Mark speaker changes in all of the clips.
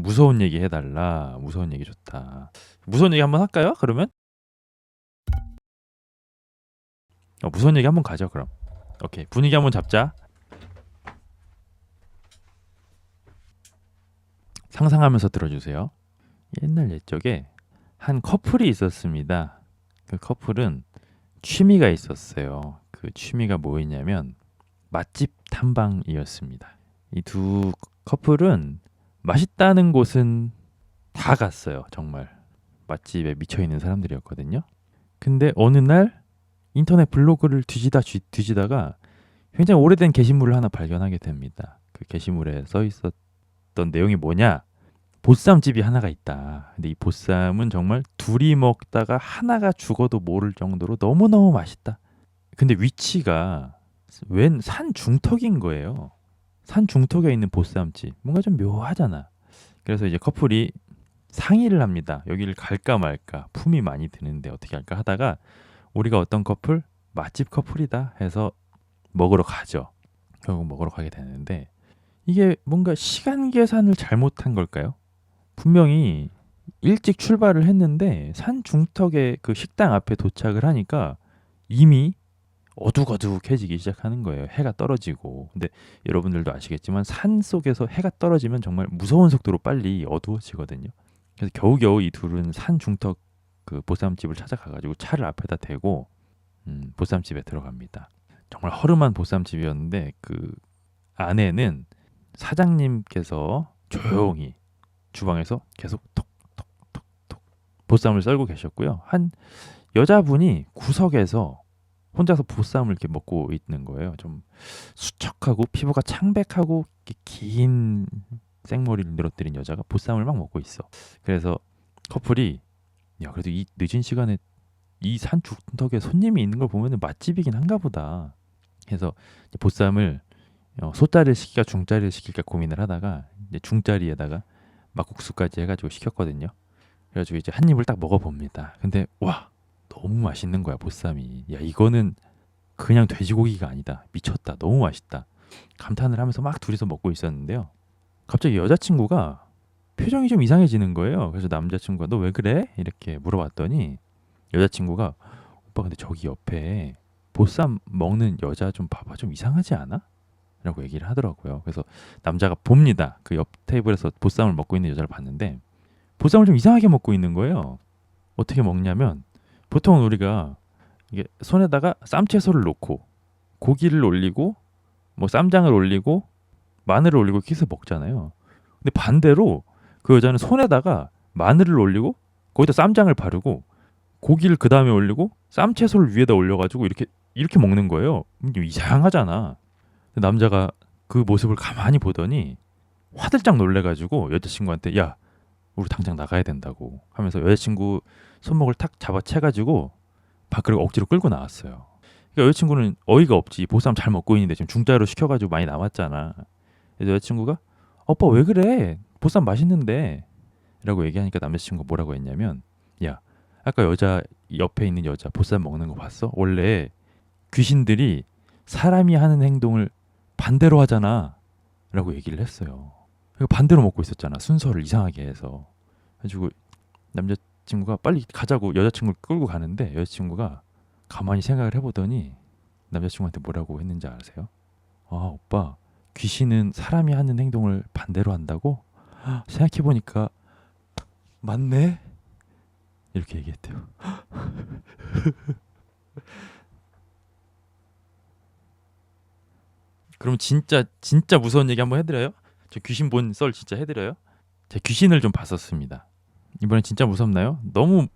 Speaker 1: 무서운 얘기 해달라. 무서운 얘기 좋다. 무서운 얘기 한번 할까요? 그러면 무서운 얘기 한번 가죠. 그럼 오케이, 분위기 한번 잡자. 상상하면서 들어주세요. 옛날 옛적에 한 커플이 있었습니다. 그 커플은 취미가 있었어요. 그 취미가 뭐였냐면 맛집 탐방이었습니다. 이 두 커플은 맛있다는 곳은 다 갔어요. 정말 맛집에 미쳐 있는 사람들이었거든요. 근데 어느 날 인터넷 블로그를 뒤지다가 굉장히 오래된 게시물을 하나 발견하게 됩니다. 그 게시물에 써 있었던 내용이 뭐냐? 보쌈집이 하나가 있다. 근데 이 보쌈은 정말 둘이 먹다가 하나가 죽어도 모를 정도로 너무너무 맛있다. 근데 위치가 웬 산 중턱인 거예요. 산 중턱에 있는 보쌈집. 뭔가 좀 묘하잖아. 그래서 이제 커플이 상의를 합니다. 여기를 갈까 말까. 품이 많이 드는데 어떻게 할까 하다가 우리가 어떤 커플? 맛집 커플이다 해서 먹으러 가죠. 결국 먹으러 가게 되는데 이게 뭔가 시간 계산을 잘못한 걸까요? 분명히 일찍 출발을 했는데 산 중턱에 그 식당 앞에 도착을 하니까 이미 어둑어둑해지기 시작하는 거예요. 해가 떨어지고. 근데 여러분들도 아시겠지만 산 속에서 해가 떨어지면 정말 무서운 속도로 빨리 어두워지거든요. 그래서 겨우겨우 이 둘은 산 중턱 그 보쌈집을 찾아가가지고 차를 앞에다 대고 보쌈집에 들어갑니다. 정말 허름한 보쌈집이었는데 그 안에는 사장님께서 조용히 주방에서 계속 톡톡톡톡 보쌈을 썰고 계셨고요. 한 여자분이 구석에서 혼자서 보쌈을 이렇게 먹고 있는 거예요. 좀 수척하고 피부가 창백하고 긴 생머리를 늘어뜨린 여자가 보쌈을 막 먹고 있어. 그래서 커플이 야 그래도 이 늦은 시간에 이 산 중턱에 손님이 있는 걸 보면은 맛집이긴 한가 보다. 해서 보쌈을 소짜리를 시킬까 중짜리를 시킬까 고민을 하다가 이제 중짜리에다가 막국수까지 해가지고 시켰거든요. 그래가지고 이제 한 입을 딱 먹어봅니다. 근데 와 너무 맛있는 거야 보쌈이. 야 이거는 그냥 돼지고기가 아니다. 미쳤다. 너무 맛있다. 감탄을 하면서 막 둘이서 먹고 있었는데요. 갑자기 여자친구가 표정이 좀 이상해지는 거예요. 그래서 남자친구가 너 왜 그래? 이렇게 물어봤더니 여자친구가 오빠 근데 저기 옆에 보쌈 먹는 여자 좀 봐봐. 좀 이상하지 않아? 라고 얘기를 하더라고요. 그래서 남자가 봅니다. 그 옆 테이블에서 보쌈을 먹고 있는 여자를 봤는데 보쌈을 좀 이상하게 먹고 있는 거예요. 어떻게 먹냐면 보통 우리가 이게 손에다가 쌈채소를 놓고 고기를 올리고 뭐 쌈장을 올리고 마늘을 올리고 이렇게 해서 먹잖아요. 근데 반대로 그 여자는 손에다가 마늘을 올리고 거기다 쌈장을 바르고 고기를 그 다음에 올리고 쌈채소를 위에다 올려가지고 이렇게 먹는 거예요. 좀 이상하잖아. 남자가 그 모습을 가만히 보더니 화들짝 놀래가지고 여자친구한테 야 우리 당장 나가야 된다고 하면서 여자친구 손목을 탁 잡아채가지고 밖으로 억지로 끌고 나왔어요. 그러니까 여자친구는 어이가 없지. 보쌈 잘 먹고 있는데 지금 중짜로 시켜가지고 많이 남았잖아. 그래서 여자친구가 오빠 왜 그래? 보쌈 맛있는데 라고 얘기하니까 남자친구가 뭐라고 했냐면 야 아까 여자 옆에 있는 여자 보쌈 먹는 거 봤어? 원래 귀신들이 사람이 하는 행동을 반대로 하잖아 라고 얘기를 했어요. 반대로 먹고 있었잖아. 순서를 이상하게 해서. 그래가지고 남자친구가 빨리 가자고 여자친구를 끌고 가는데 여자친구가 가만히 생각을 해보더니 남자친구한테 뭐라고 했는지 아세요? 아 오빠 귀신은 사람이 하는 행동을 반대로 한다고? 생각해보니까 맞네? 이렇게 얘기했대요. 그럼 진짜 무서운 얘기 한번 해드려요? 저 귀신 본 썰 진짜 해드려요? 제가 귀신을 좀 봤었습니다. 이번엔 진짜 무섭나요? 너무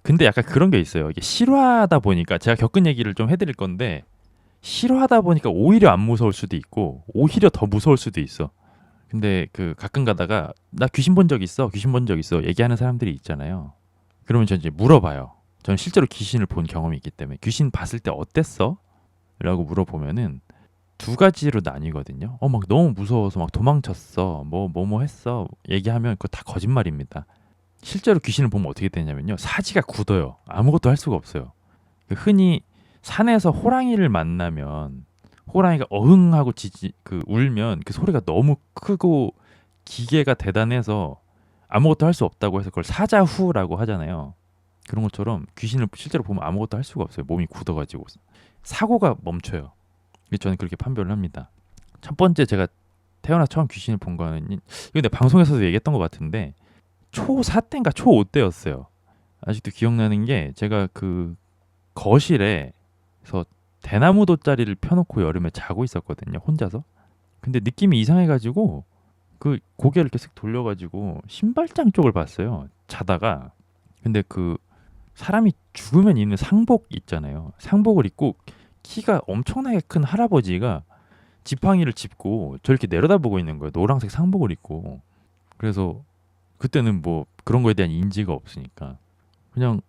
Speaker 1: 근데 약간 그런 게 있어요. 이게 실화다 보니까 제가 겪은 얘기를 좀 해드릴 건데 실화다 보니까 오히려 안 무서울 수도 있고 오히려 더 무서울 수도 있어. 근데 그 가끔 가다가 나 귀신 본 적 있어, 귀신 본 적 있어 얘기하는 사람들이 있잖아요. 그러면 저 이제 물어봐요. 저는 실제로 귀신을 본 경험이 있기 때문에 귀신 봤을 때 어땠어? 라고 물어보면은 두 가지로 나뉘거든요. 막 너무 무서워서 막 도망쳤어. 뭐 했어. 얘기하면 그거 다 거짓말입니다. 실제로 귀신을 보면 어떻게 되냐면요. 사지가 굳어요. 아무것도 할 수가 없어요. 흔히 산에서 호랑이를 만나면 호랑이가 어흥하고 울면 그 소리가 너무 크고 기계가 대단해서 아무것도 할 수 없다고 해서 그걸 사자후라고 하잖아요. 그런 것처럼 귀신을 실제로 보면 아무것도 할 수가 없어요. 몸이 굳어가지고 사고가 멈춰요. 저는 그렇게 판별을 합니다. 첫 번째 제가 태어나 처음 귀신을 본 거는 이거 내 방송에서도 얘기했던 것 같은데 초4 때인가 초5 때였어요. 아직도 기억나는 게 제가 그 거실에서 대나무 돗자리를 펴놓고 여름에 자고 있었거든요. 혼자서. 근데 느낌이 이상해가지고 그 고개를 이렇게 쓱 돌려가지고 신발장 쪽을 봤어요. 자다가. 근데 그 사람이 죽으면 입는 상복 있잖아요. 상복을 입고 키가 엄청나게 큰 할아버지가 지팡이를 짚고 저렇게 내려다보고 있는 거예요. 노란색 상복을 입고. 그래서 그때는 뭐 그런 거에 대한 인지가 없으니까 그냥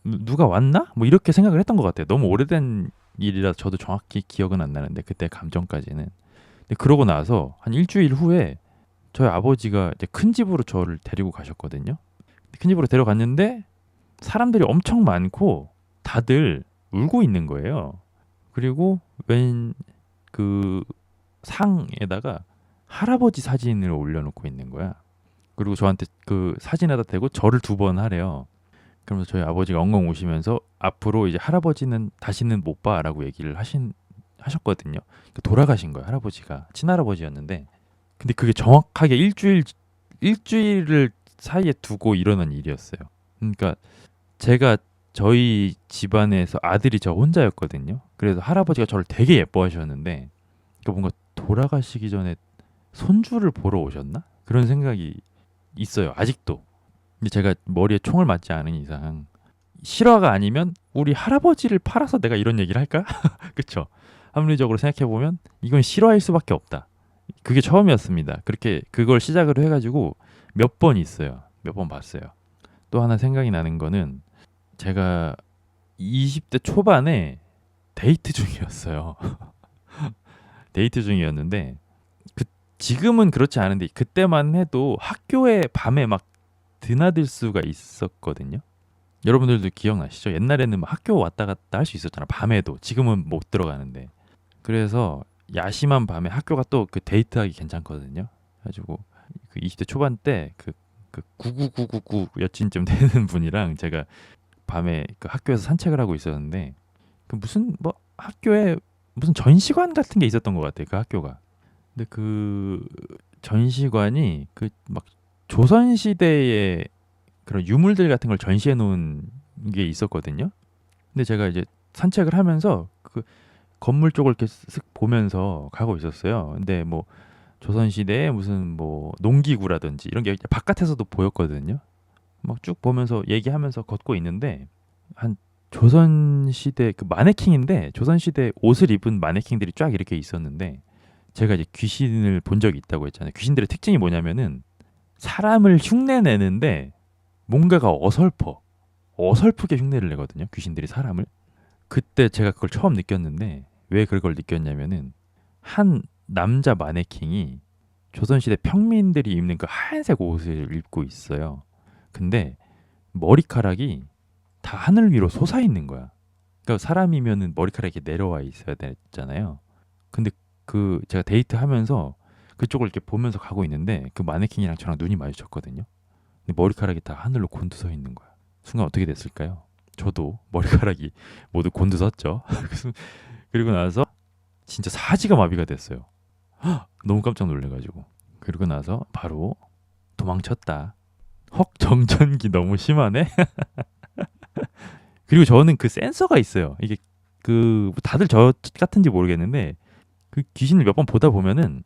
Speaker 1: 누가 왔나? 뭐 이렇게 생각을 했던 것 같아요. 너무 오래된 일이라 저도 정확히 기억은 안 나는데 그때 감정까지는. 근데 그러고 나서 한 일주일 후에 저희 아버지가 이제 큰 집으로 저를 데리고 가셨거든요. 큰 집으로 데려갔는데 사람들이 엄청 많고 다들 울고 있는 거예요. 그리고 웬 그 상에다가 할아버지 사진을 올려놓고 있는 거야. 그리고 저한테 그 사진에다 대고 절을 2번 하래요. 그러면서 저희 아버지가 엉엉 우시면서 앞으로 이제 할아버지는 다시는 못 봐라고 얘기를 하셨거든요. 돌아가신 거예요, 할아버지가. 친할아버지였는데. 근데 그게 정확하게 일주일을 사이에 두고 일어난 일이었어요. 그러니까 제가 저희 집안에서 아들이 저 혼자였거든요. 그래서 할아버지가 저를 되게 예뻐하셨는데 뭔가 돌아가시기 전에 손주를 보러 오셨나? 그런 생각이 있어요. 아직도. 근데 제가 머리에 총을 맞지 않은 이상 실화가 아니면 우리 할아버지를 팔아서 내가 이런 얘기를 할까? 그쵸? 합리적으로 생각해보면 이건 실화일 수밖에 없다. 그게 처음이었습니다. 그렇게 그걸 시작으로 해가지고 몇 번 있어요. 몇 번 봤어요. 또 하나 생각이 나는 거는 제가 20대 초반에 데이트 중이었어요. 데이트 중이었는데 지금은 그렇지 않은데 그때만 해도 학교에 밤에 막 드나들 수가 있었거든요. 여러분들도 기억나시죠? 옛날에는 막 학교 왔다 갔다 할 수 있었잖아. 밤에도. 지금은 못 들어가는데. 그래서 야심한 밤에 학교가 또 그 데이트하기 괜찮거든요. 가지고 그 20대 초반 때 그 9999 여친쯤 되는 분이랑 제가 밤에 그 학교에서 산책을 하고 있었는데 그 무슨 뭐 학교에 무슨 전시관 같은 게 있었던 것 같아요. 그 학교가. 근데 그 전시관이 그 막 조선 시대의 그런 유물들 같은 걸 전시해 놓은 게 있었거든요. 근데 제가 이제 산책을 하면서 그 건물 쪽을 이렇게 쓱 보면서 가고 있었어요. 근데 뭐 조선시대에 무슨 뭐 농기구라든지 이런 게 바깥에서도 보였거든요. 막 쭉 보면서 얘기하면서 걷고 있는데 한 조선시대 그 마네킹인데 조선시대 옷을 입은 마네킹들이 쫙 이렇게 있었는데 제가 이제 귀신을 본 적이 있다고 했잖아요. 귀신들의 특징이 뭐냐면은 사람을 흉내 내는데 뭔가가 어설프게 흉내를 내거든요. 귀신들이 사람을. 그때 제가 그걸 처음 느꼈는데 왜 그걸 느꼈냐면은 한 남자 마네킹이 조선시대 평민들이 입는 그 하얀색 옷을 입고 있어요. 근데 머리카락이 다 하늘 위로 솟아 있는 거야. 그러니까 사람이면은 머리카락이 내려와 있어야 되잖아요. 근데 그 제가 데이트하면서 그쪽을 이렇게 보면서 가고 있는데 그 마네킹이랑 저랑 눈이 마주쳤거든요. 근데 머리카락이 다 하늘로 곤두서 있는 거야. 순간 어떻게 됐을까요? 저도 머리카락이 모두 곤두섰죠. 그리고 나서 진짜 사지가 마비가 됐어요. 너무 깜짝 놀래가지고. 그리고 나서 바로 도망쳤다. 헉 정전기 너무 심하네. 그리고 저는 그 센서가 있어요. 이게 그 다들 저 같은지 모르겠는데 그 귀신을 몇 번 보다 보면은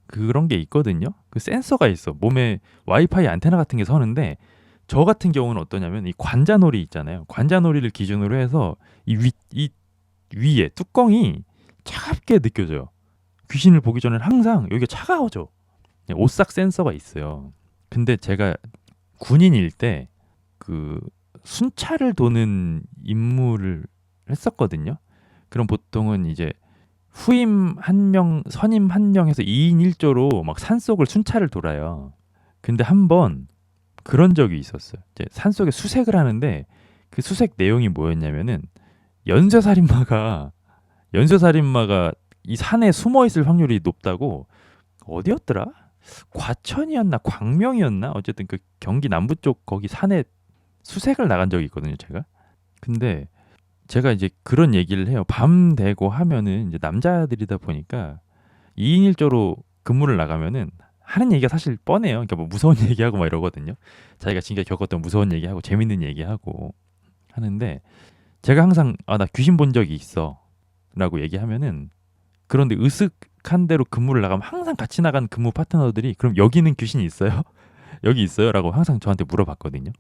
Speaker 1: 그런 게 있거든요. 그 센서가 있어. 몸에 와이파이 안테나 같은 게 서는데 저 같은 경우는 어떠냐면 이 관자놀이 있잖아요. 관자놀이를 기준으로 해서 이 위에 뚜껑이 차갑게 느껴져요. 귀신을 보기 전에는 항상 여기가 차가워져. 오싹 센서가 있어요. 근데 제가 군인일 때 그 순찰을 도는 임무를 했었거든요. 그럼 보통은 이제 후임 한 명, 선임 한 명 해서 2인 1조로 막 산속을 순찰을 돌아요. 근데 한 번 그런 적이 있었어요. 이제 산속에 수색을 하는데 그 수색 내용이 뭐였냐면은 연쇄살인마가 연쇄살인마가 이 산에 숨어 있을 확률이 높다고 어디였더라? 과천이었나 광명이었나 어쨌든 그 경기 남부 쪽 거기 산에 수색을 나간 적이 있거든요, 제가. 근데 제가 이제 그런 얘기를 해요. 밤 되고 하면은 이제 남자들이다 보니까 2인 1조로 근무를 나가면은 하는 얘기가 사실 뻔해요. 그러니까 뭐 무서운 얘기하고 막 이러거든요. 자기가 지금까지 겪었던 무서운 얘기하고 재밌는 얘기하고 하는데 제가 항상 나 귀신 본 적이 있어라고 얘기하면은 그런데 으슥한 대로 근무를 나가면 항상 같이 나간 근무 파트너들이 그럼 여기는 귀신이 있어요? 여기 있어요?라고 항상 저한테 물어봤거든요.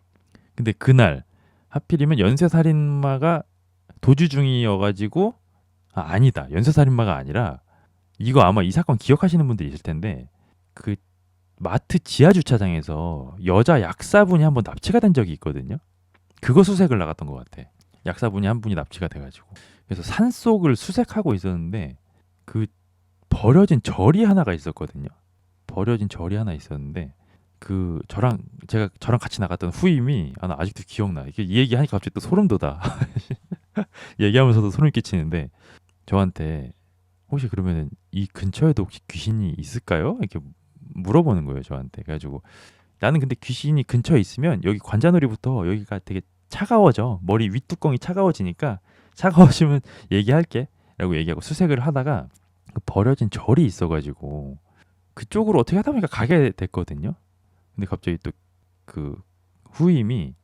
Speaker 1: 근데 그날 하필이면 연쇄살인마가 도주 중이어가지고 아니다. 연쇄살인마가 아니라 이거 아마 이 사건 기억하시는 분들이 있을 텐데 그 마트 지하 주차장에서 여자 약사분이 한번 납치가 된 적이 있거든요. 그거 수색을 나갔던 것 같아. 약사분이 한 분이 납치가 돼가지고 그래서 산속을 수색하고 있었는데 그 버려진 절이 하나가 있었거든요. 버려진 절이 하나 있었는데 그 저랑 같이 나갔던 후임이 나 아직도 기억나. 이게 이 얘기하니까 갑자기 또 소름 돋아. 얘기하면서도 소름 끼치는데 저한테 혹시 그러면은 이 근처에도 혹시 귀신이 있을까요? 이렇게 물어보는 거예요, 저한테. 그래가지고 나는 근데 귀신이 근처에 있으면 여기 관자놀이부터 여기가 되게 차가워져. 머리 윗뚜껑이 차가워지니까 차가워지면 얘기할게. 라고 얘기하고 수색을 하다가 그 버려진 절이 있어가지고 그쪽으로 어떻게 하다 보니까 가게 됐거든요. 근데 갑자기 또 그 후임이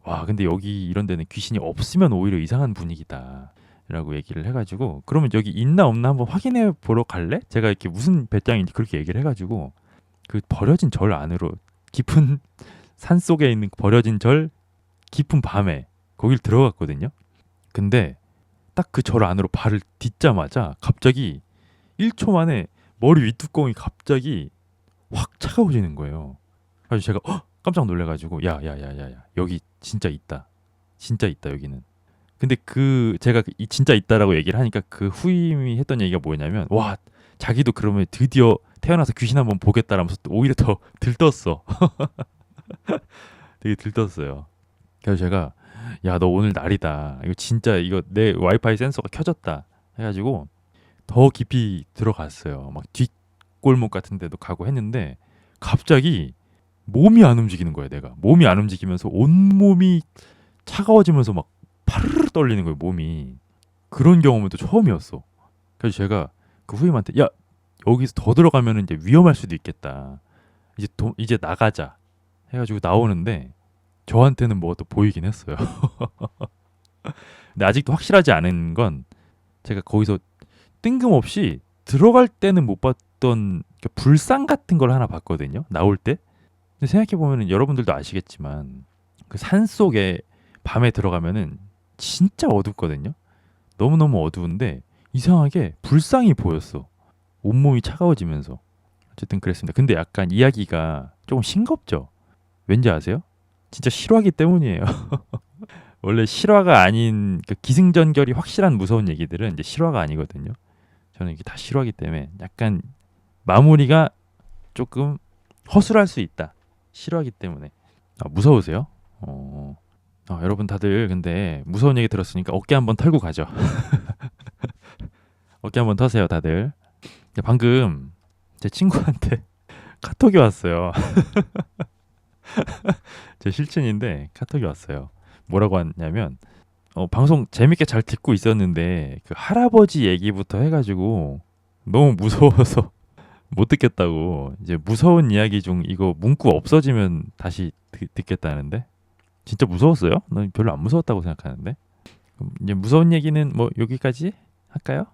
Speaker 1: 와 근데 여기 이런 데는 귀신이 없으면 오히려 이상한 분위기다 라고 얘기를 해가지고 그러면 여기 있나 없나 한번 확인해 보러 갈래? 제가 이렇게 무슨 배짱인지 그렇게 얘기를 해가지고 그 버려진 절 안으로 깊은 산 속에 있는 버려진 절 깊은 밤에 거길 들어갔거든요. 근데 딱 그 절 안으로 발을 딛자마자 갑자기 1초 만에 머리 윗뚜껑이 갑자기 확 차가워지는 거예요. 그래서 제가 깜짝 놀래가지고 야야야야야 여기 진짜 있다. 진짜 있다 여기는. 근데 그 제가 이 진짜 있다라고 얘기를 하니까 그 후임이 했던 얘기가 뭐냐면 와 자기도 그러면 드디어 태어나서 귀신 한번 보겠다라면서 또 오히려 더 들떴어. 되게 들떴어요. 그래서 제가 야 너 오늘 날이다. 이거 진짜 이거 내 와이파이 센서가 켜졌다. 해가지고 더 깊이 들어갔어요. 막 뒷골목 같은 데도 가고 했는데 갑자기 몸이 안 움직이는 거야 내가. 몸이 안 움직이면서 온몸이 차가워지면서 막 파르르 떨리는 거예요 몸이. 그런 경험은 또 처음이었어. 그래서 제가 그 후임한테 야 여기서 더 들어가면 이제 위험할 수도 있겠다. 이제 나가자 해가지고 나오는데 저한테는 뭐가 또 보이긴 했어요. 근데 아직도 확실하지 않은 건 제가 거기서 뜬금없이 들어갈 때는 못 봤던 불상 같은 걸 하나 봤거든요. 나올 때. 근데 생각해 보면 여러분들도 아시겠지만 그 산 속에 밤에 들어가면은 진짜 어둡거든요. 너무너무 어두운데 이상하게 불상이 보였어. 온몸이 차가워지면서. 어쨌든 그랬습니다. 근데 약간 이야기가 조금 싱겁죠. 왠지 아세요? 진짜 실화기 때문이에요. 원래 실화가 아닌 그 기승전결이 확실한 무서운 얘기들은 이제 실화가 아니거든요. 저는 이게 다 실화기 때문에 약간 마무리가 조금 허술할 수 있다. 실화기 때문에. 무서우세요? 여러분 다들 근데 무서운 얘기 들었으니까 어깨 한번 털고 가죠. 어깨 한번 터세요, 다들. 방금 제 친구한테 카톡이 왔어요. 제 실친인데 카톡이 왔어요. 뭐라고 왔냐면 방송 재밌게 잘 듣고 있었는데 그 할아버지 얘기부터 해가지고 너무 무서워서 못 듣겠다고. 이제 무서운 이야기 중 이거 문구 없어지면 다시 듣겠다는데 진짜 무서웠어요? 난 별로 안 무서웠다고 생각하는데. 그럼 이제 무서운 얘기는 뭐 여기까지 할까요?